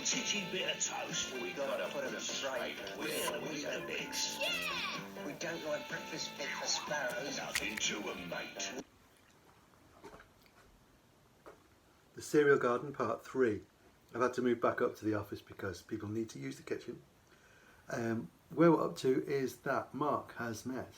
titchy bit of toast. We gotta put them straight. With the bits. Yeah! We don't like breakfast bit for sparrows. Nothing to 'em, mate. The Cereal Garden Part 3. I've had to move back up to the office because people need to use the kitchen. Where we're up to is that Mark has met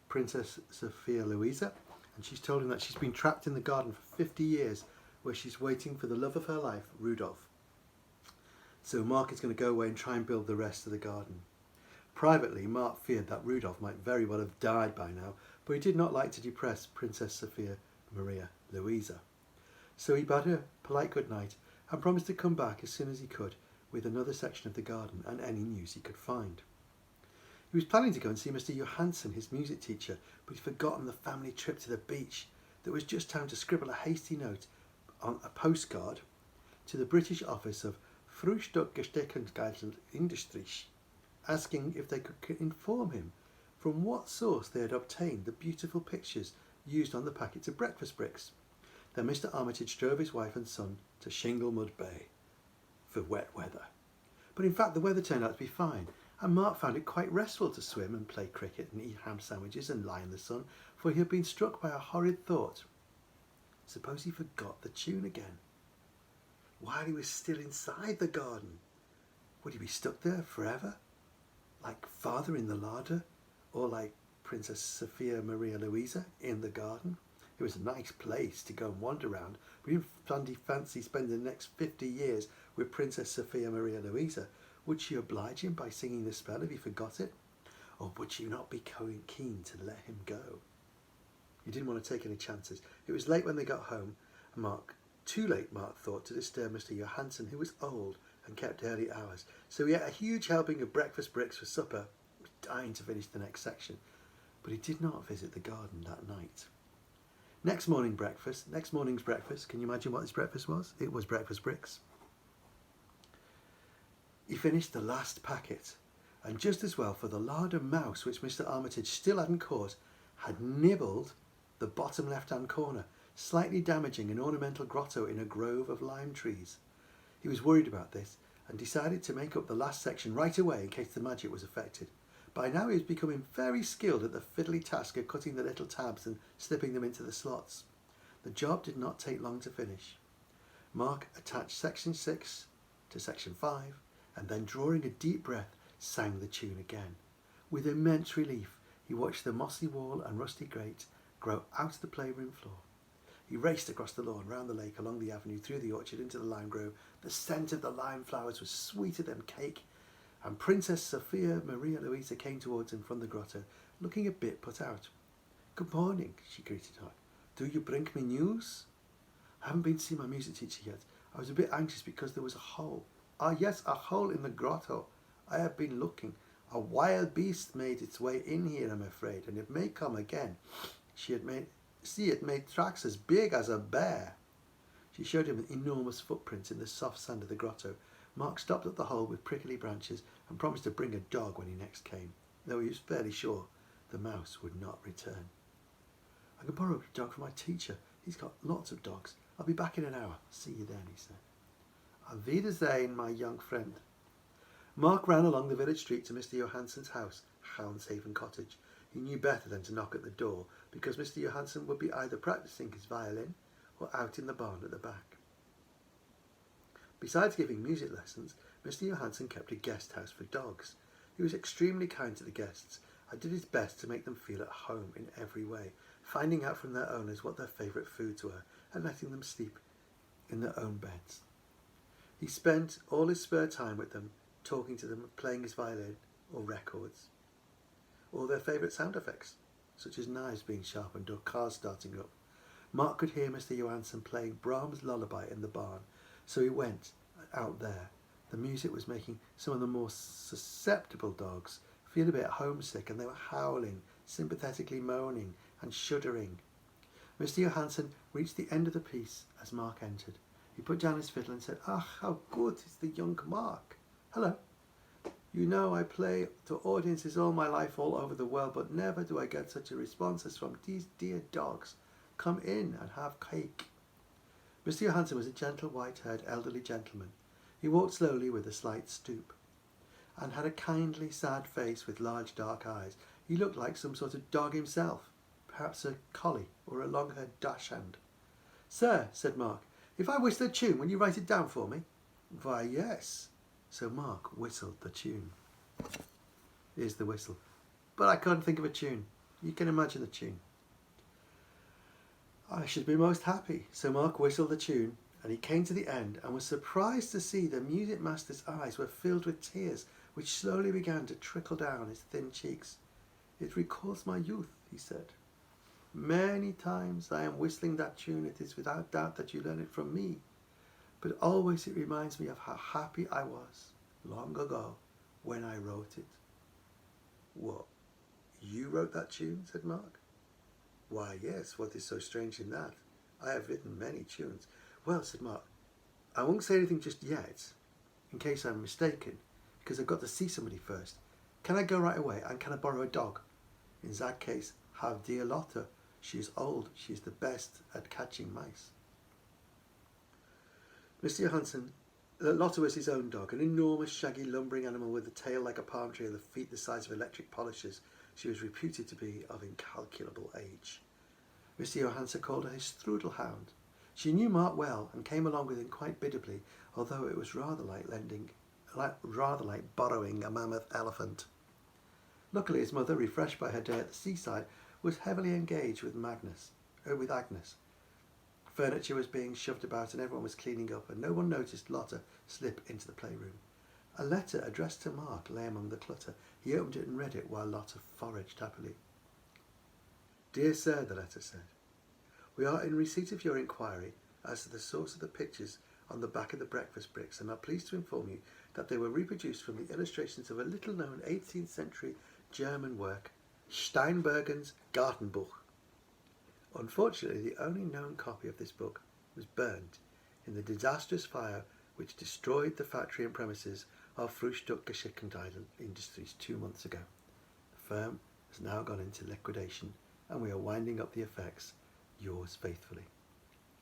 Princess Sophia Louisa, and she's told him that she's been trapped in the garden for 50 years where she's waiting for the love of her life, Rudolph. So Mark is going to go away and try and build the rest of the garden. Privately, Mark feared that Rudolph might very well have died by now, but he did not like to depress Princess Sophia Maria Louisa. So he bade her polite good night and promised to come back as soon as he could with another section of the garden and any news he could find. He was planning to go and see Mr. Johansson, his music teacher, but he'd forgotten the family trip to the beach. There was just time to scribble a hasty note on a postcard to the British office of Frühstücksgesteckungsgeisel Industries, asking if they could inform him from what source they had obtained the beautiful pictures used on the packets of breakfast bricks. Then Mr. Armitage drove his wife and son to Shinglemud Bay for wet weather. But in fact the weather turned out to be fine, and Mark found it quite restful to swim and play cricket and eat ham sandwiches and lie in the sun, for he had been struck by a horrid thought. Suppose he forgot the tune again while he was still inside the garden? Would he be stuck there forever, like Father in the larder, or like Princess Sophia Maria Louisa in the garden? It was a nice place to go and wander around, but he didn't fancy spending the next 50 years with Princess Sophia Maria Louisa. Would she oblige him by singing the spell if he forgot it? Or would she not be keen to let him go? He didn't want to take any chances. It was late when they got home, and too late, Mark thought, to disturb Mr. Johansson, who was old and kept early hours. So he ate a huge helping of breakfast bricks for supper. He was dying to finish the next section, but he did not visit the garden that night. Next morning's breakfast, can you imagine what this breakfast was? It was breakfast bricks. He finished the last packet, and just as well, for the larder mouse, which Mr. Armitage still hadn't caught, had nibbled the bottom left-hand corner, slightly damaging an ornamental grotto in a grove of lime trees. He was worried about this and decided to make up the last section right away in case the magic was affected. By now he was becoming very skilled at the fiddly task of cutting the little tabs and slipping them into the slots. The job did not take long to finish. Mark attached section 6 to section 5 and then, drawing a deep breath, sang the tune again. With immense relief, he watched the mossy wall and rusty grate grow out of the playroom floor. He raced across the lawn, round the lake, along the avenue, through the orchard, into the lime grove. The scent of the lime flowers was sweeter than cake, and Princess Sophia Maria Louisa came towards him from the grotto, looking a bit put out. "Good morning," she greeted her. "Do you bring me news?" "I haven't been to see my music teacher yet. I was a bit anxious because there was a hole." "Ah, yes, a hole in the grotto. I have been looking. A wild beast made its way in here, I'm afraid, and it may come again. It made tracks as big as a bear." She showed him enormous footprints in the soft sand of the grotto. Mark stopped at the hole with prickly branches and promised to bring a dog when he next came, though he was fairly sure the mouse would not return. "I can borrow a dog from my teacher. He's got lots of dogs. I'll be back in an hour. See you then," he said. "Auf Wiedersehen, my young friend." Mark ran along the village street to Mr. Johansson's house, Houndshaven Cottage. He knew better than to knock at the door, because Mr. Johansson would be either practising his violin or out in the barn at the back. Besides giving music lessons, Mr. Johansson kept a guest house for dogs. He was extremely kind to the guests and did his best to make them feel at home in every way, finding out from their owners what their favourite foods were and letting them sleep in their own beds. He spent all his spare time with them, talking to them, playing his violin or records, or their favourite sound effects, such as knives being sharpened or cars starting up. Mark could hear Mr. Johansson playing Brahms' lullaby in the barn, so he went out there. The music was making some of the more susceptible dogs feel a bit homesick, and they were howling, sympathetically moaning and shuddering. Mr. Johansson reached the end of the piece as Mark entered. He put down his fiddle and said, "Ah, how good is the young Mark. Hello. You know I play to audiences all my life all over the world, but never do I get such a response as from these dear dogs. Come in and have cake." Mr. Johansson was a gentle, white-haired, elderly gentleman He walked slowly with a slight stoop, and had a kindly, sad face with large dark eyes. He looked like some sort of dog himself, perhaps a collie or a long-haired dachshund. "Sir," said Mark, "if I whistle a tune, will you write it down for me?" "Why, yes." So Mark whistled the tune. Here's the whistle. But I can't think of a tune. You can imagine the tune. "I should be most happy." So Mark whistled the tune, and he came to the end and was surprised to see the music master's eyes were filled with tears, which slowly began to trickle down his thin cheeks. "It recalls my youth," he said. "Many times I am whistling that tune. It is without doubt that you learn it from me. But always it reminds me of how happy I was long ago when I wrote it." "What, you wrote that tune?" said Mark. "Why, yes, what is so strange in that? I have written many tunes." "Well," said Mark, "I won't say anything just yet, in case I'm mistaken, because I've got to see somebody first. Can I go right away, and can I borrow a dog? In that case, have dear Lotta. She is old. She is the best at catching mice." Mr. Johansson, Lotta was his own dog, an enormous, shaggy, lumbering animal with a tail like a palm tree and the feet the size of electric polishers. She was reputed to be of incalculable age. Mr. Johansson called her his strudel hound. She knew Mark well and came along with him quite biddably, although it was rather like borrowing a mammoth elephant. Luckily his mother, refreshed by her day at the seaside, was heavily engaged with Agnes. Furniture was being shoved about and everyone was cleaning up, and no one noticed Lotta slip into the playroom. A letter addressed to Mark lay among the clutter. He opened it and read it while Lotta foraged happily. "Dear Sir," the letter said, "we are in receipt of your inquiry as to the source of the pictures on the back of the breakfast bricks, and are pleased to inform you that they were reproduced from the illustrations of a little-known 18th century German work, Steinbergen's Gartenbuch. Unfortunately, the only known copy of this book was burnt in the disastrous fire which destroyed the factory and premises of Frühstückgeschickteile Industries 2 months ago. The firm has now gone into liquidation, and we are winding up the effects. Yours faithfully."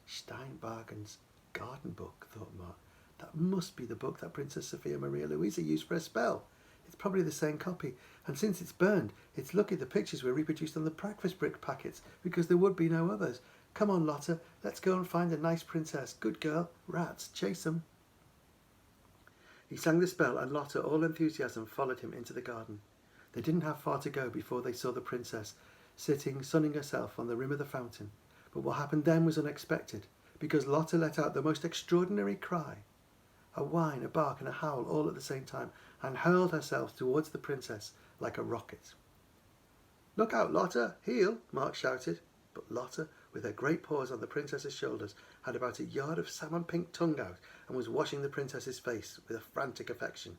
Steinbergen's Gartenbuch, thought Mark. That must be the book that Princess Sophia Maria Louisa used for a spell. It's probably the same copy, and since it's burned, it's lucky the pictures were reproduced on the breakfast brick packets, because there would be no others. Come on, Lotta, let's go and find a nice princess. Good girl. Rats, chase 'em. He sang the spell, and Lotta, all enthusiasm, followed him into the garden. They didn't have far to go before they saw the princess sitting, sunning herself on the rim of the fountain. But what happened then was unexpected, because Lotta let out the most extraordinary cry, a whine, a bark, and a howl all at the same time, and hurled herself towards the princess like a rocket. "Look out, Lotta! Heel!" Mark shouted. But Lotta, with her great paws on the princess's shoulders, had about a yard of salmon-pink tongue out, and was washing the princess's face with a frantic affection.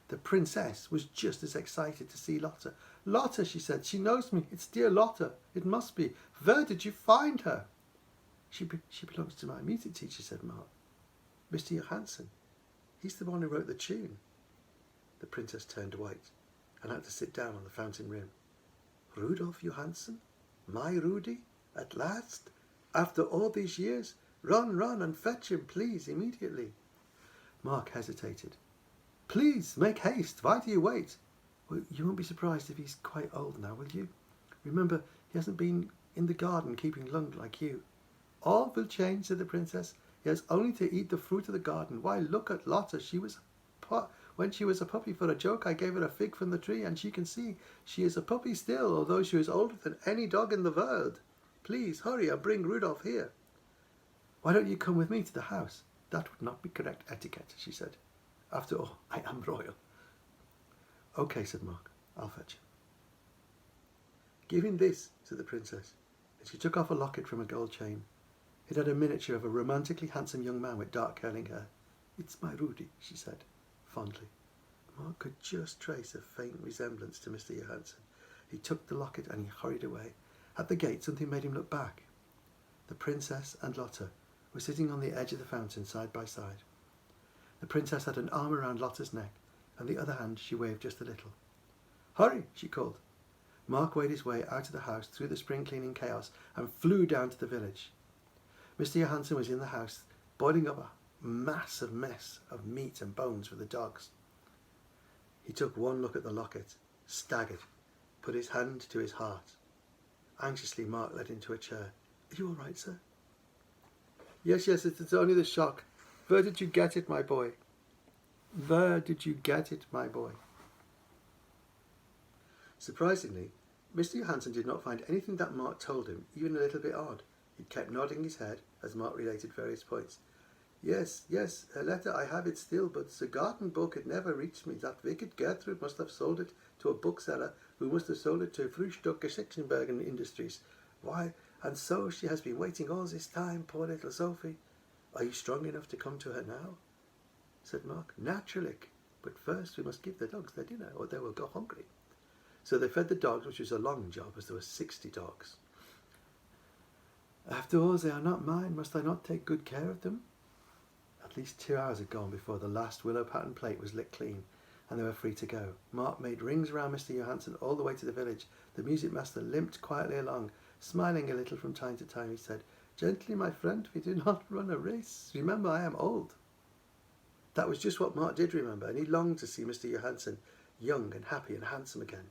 The princess was just as excited to see Lotta. "Lotta," she said, "she knows me. It's dear Lotta. It must be. Where did you find her?" She belongs to my music teacher," said Mark. "Mr. Johansson. He's the one who wrote the tune." The princess turned white and had to sit down on the fountain rim. "Rudolf Johansson? My Rudy? At last? After all these years? Run and fetch him, please, immediately." Mark hesitated. "Please, make haste. Why do you wait?" "Well, you won't be surprised if he's quite old now, will you? Remember, he hasn't been in the garden keeping lung like you." "All will change," said the princess. "He has only to eat the fruit of the garden. Why, look at Lotta. When she was a puppy, for a joke, I gave her a fig from the tree, and she can see she is a puppy still, although she is older than any dog in the world. Please hurry and bring Rudolph here." "Why don't you come with me to the house?" "That would not be correct etiquette," she said. "After all, I am royal." "Okay," said Mark. "I'll fetch him." "Give him this," said the princess, and she took off a locket from a gold chain. It had a miniature of a romantically handsome young man with dark curling hair. "It's my Rudy," she said, fondly. Mark could just trace a faint resemblance to Mr. Johansson. He took the locket and he hurried away. At the gate something made him look back. The princess and Lotta were sitting on the edge of the fountain side by side. The princess had an arm around Lotta's neck, and the other hand she waved just a little. "Hurry," she called. Mark made his way out of the house through the spring cleaning chaos and flew down to the village. Mr. Johansson was in the house, boiling up massive mess of meat and bones for the dogs. He took one look at the locket, staggered, put his hand to his heart. Anxiously, Mark led him to a chair. Are you all right, sir? Yes, it's only the shock. Where did you get it, my boy? Where did you get it, my boy? Surprisingly, Mr. Johansson did not find anything that Mark told him even a little bit odd. He kept nodding his head as Mark related various points. Yes, a letter, I have it still, but the garden book had never reached me. That wicked Gertrude must have sold it to a bookseller who must have sold it to Frühstück-Geschichtsbergen Industries. Why, and so she has been waiting all this time, poor little Sophie. Are you strong enough to come to her now? Said Mark. Naturally, but first we must give the dogs their dinner, or they will go hungry. So they fed the dogs, which was a long job, as there were 60 dogs. After all, they are not mine. Must I not take good care of them? At least 2 hours had gone before the last willow pattern plate was lit clean, and they were free to go. Mark made rings round Mr. Johansson all the way to the village. The music master limped quietly along, smiling a little from time to time. He said, Gently, my friend, we do not run a race. Remember, I am old. That was just what Mark did remember, and he longed to see Mr. Johansson young and happy and handsome again.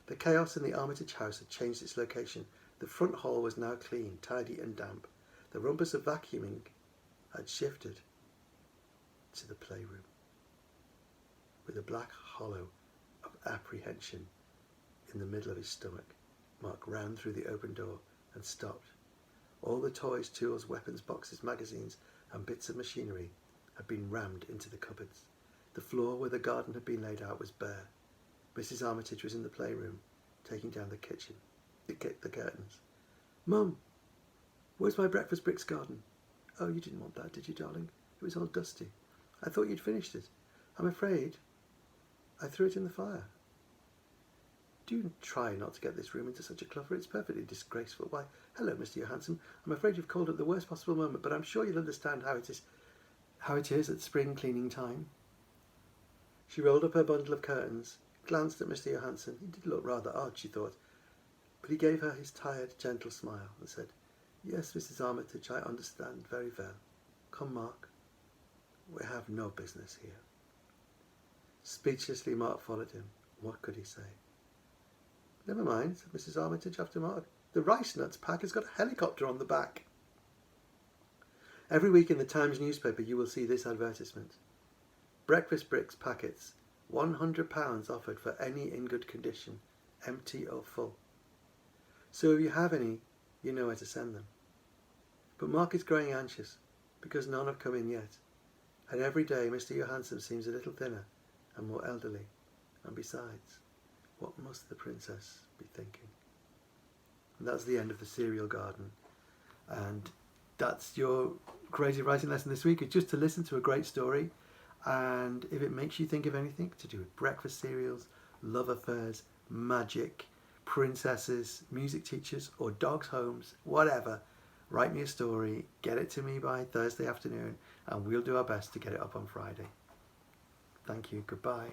The chaos in the Armitage house had changed its location. The front hall was now clean, tidy and damp. The rumpus of vacuuming had shifted to the playroom. With a black hollow of apprehension in the middle of his stomach, Mark ran through the open door and stopped. All the toys, tools, weapons, boxes, magazines and bits of machinery had been rammed into the cupboards. The floor where the garden had been laid out was bare. Mrs. Armitage was in the playroom, taking down the curtains. Mum, where's my breakfast bricks garden? Oh, you didn't want that, did you, darling? It was all dusty. I thought you'd finished it. I'm afraid I threw it in the fire. Do try not to get this room into such a clutter. It's perfectly disgraceful. Why, hello, Mr. Johansson. I'm afraid you've called at the worst possible moment, but I'm sure you'll understand how it is at spring cleaning time. She rolled up her bundle of curtains, glanced at Mr. Johansson. He did look rather odd, she thought, but he gave her his tired, gentle smile and said, Yes, Mrs. Armitage, I understand very well. Come, Mark. We have no business here. Speechlessly, Mark followed him. What could he say? Never mind, said Mrs. Armitage after Mark. The rice nuts pack has got a helicopter on the back. Every week in the Times newspaper you will see this advertisement. Breakfast bricks packets, £100 offered for any in good condition, empty or full. So if you have any, you know where to send them. But Mark is growing anxious, because none have come in yet, and every day Mr. Johansson seems a little thinner and more elderly, and besides, what must the princess be thinking? And that's the end of the cereal garden, and that's your creative writing lesson this week, is just to listen to a great story, and if it makes you think of anything to do with breakfast cereals, love affairs, magic, princesses, music teachers, or dogs' homes, whatever, write me a story, get it to me by Thursday afternoon, and we'll do our best to get it up on Friday. Thank you. Goodbye.